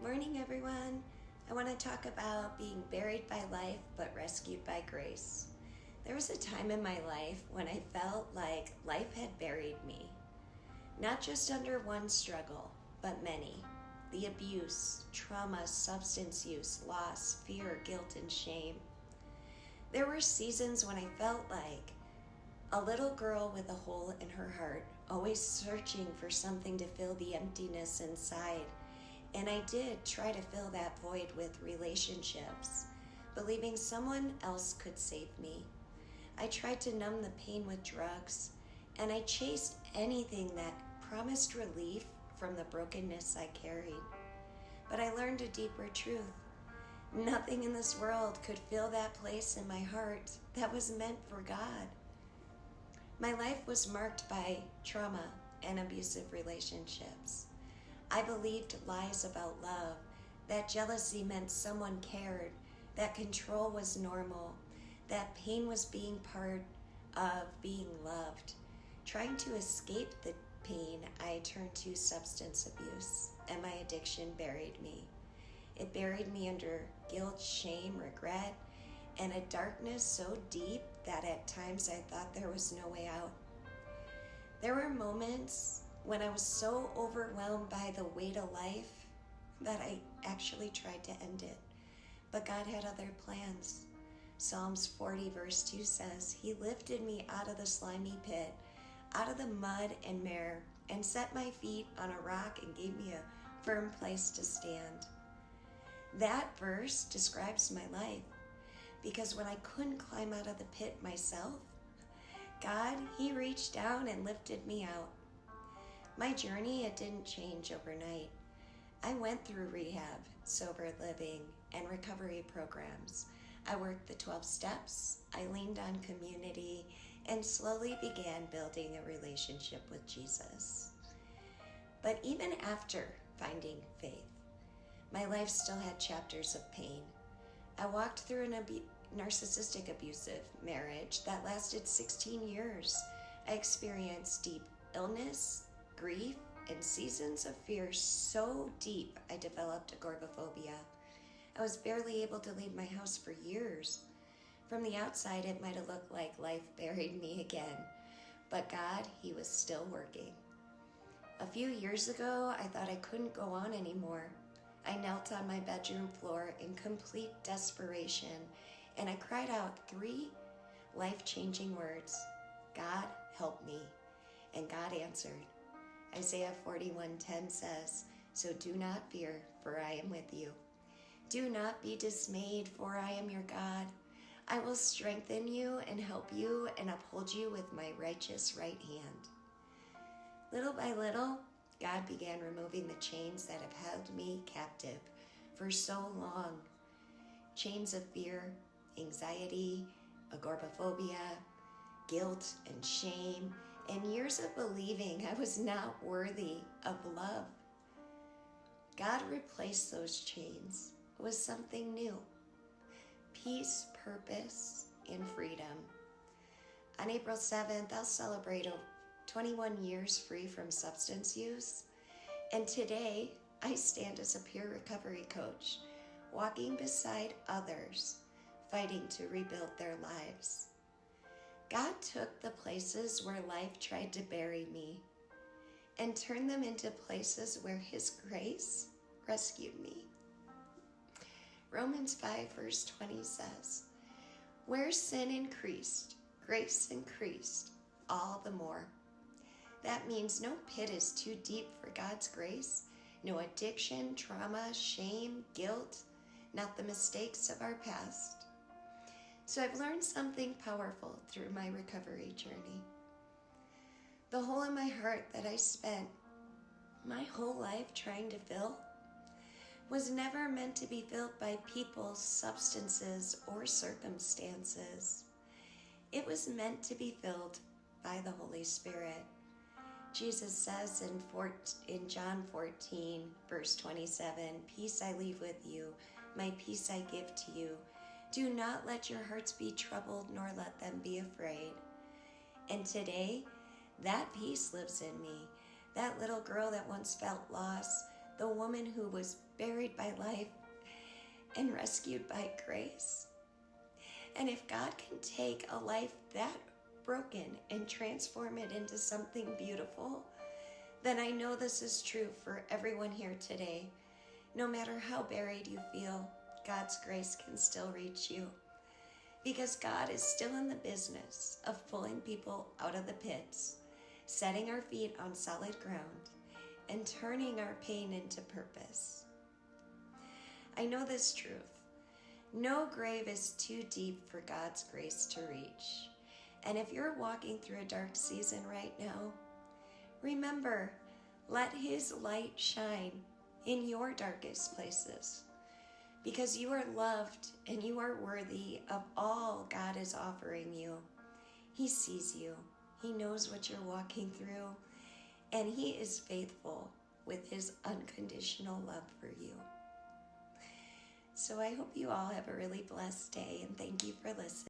morning, everyone. I want to talk about being buried by life but rescued by grace. There was a time in my life when I felt like life had buried me. Not just under one struggle, but many. The abuse, trauma, substance use, loss, fear, guilt, and shame. There were seasons when I felt like a little girl with a hole in her heart, always searching for something to fill the emptiness inside. And I did try to fill that void with relationships, believing someone else could save me. I tried to numb the pain with drugs, and I chased anything that promised relief from the brokenness I carried. But I learned a deeper truth. Nothing in this world could fill that place in my heart that was meant for God. My life was marked by trauma and abusive relationships. I believed lies about love, that jealousy meant someone cared, that control was normal, that pain was being part of being loved. Trying to escape the pain, I turned to substance abuse, and my addiction buried me. It buried me under guilt, shame, regret, and a darkness so deep that at times I thought there was no way out. There were moments when I was so overwhelmed by the weight of life that I actually tried to end it. But God had other plans. Psalms 40 verse 2 says, He lifted me out of the slimy pit, out of the mud and mire, and set my feet on a rock and gave me a firm place to stand. That verse describes my life, because when I couldn't climb out of the pit myself, God, He reached down and lifted me out. My journey, it didn't change overnight. I went through rehab, sober living, and recovery programs. I worked the 12 steps, I leaned on community, and slowly began building a relationship with Jesus. But even after finding faith, my life still had chapters of pain. I walked through an narcissistic abusive marriage that lasted 16 years. I experienced deep illness, grief, and seasons of fear so deep I developed agoraphobia. I was barely able to leave my house for years. From the outside, it might have looked like life buried me again, but God, He was still working. A few years ago, I thought I couldn't go on anymore. I knelt on my bedroom floor in complete desperation, and I cried out 3 life-changing words: God, help me. And God answered. Isaiah 41:10 says, So do not fear, for I am with you. Do not be dismayed, for I am your God. I will strengthen you and help you and uphold you with my righteous right hand. Little by little, God began removing the chains that have held me captive for so long. Chains of fear, anxiety, agoraphobia, guilt and shame, and years of believing I was not worthy of love. God replaced those chains with something new: peace, purpose, and freedom. On April 7th, I'll celebrate 21 years free from substance use, and today I stand as a peer recovery coach, walking beside others, fighting to rebuild their lives. God took the places where life tried to bury me and turned them into places where His grace rescued me. Romans 5 verse 20 says, Where sin increased, grace increased all the more. That means no pit is too deep for God's grace, no addiction, trauma, shame, guilt, not the mistakes of our past. So I've learned something powerful through my recovery journey. The hole in my heart that I spent my whole life trying to fill was never meant to be filled by people, substances, or circumstances. It was meant to be filled by the Holy Spirit. Jesus says in John 14, verse 27, Peace I leave with you, my peace I give to you. Do not let your hearts be troubled, nor let them be afraid. And today, that peace lives in me. That little girl that once felt lost, the woman who was buried by life and rescued by grace. And if God can take a life that broken and transform it into something beautiful, then I know this is true for everyone here today. No matter how buried you feel, God's grace can still reach you. Because God is still in the business of pulling people out of the pits, setting our feet on solid ground, and turning our pain into purpose. I know this truth. No grave is too deep for God's grace to reach. And if you're walking through a dark season right now, remember, let His light shine in your darkest places. Because you are loved and you are worthy of all God is offering you. He sees you. He knows what you're walking through. And He is faithful with His unconditional love for you. So I hope you all have a really blessed day, and thank you for listening.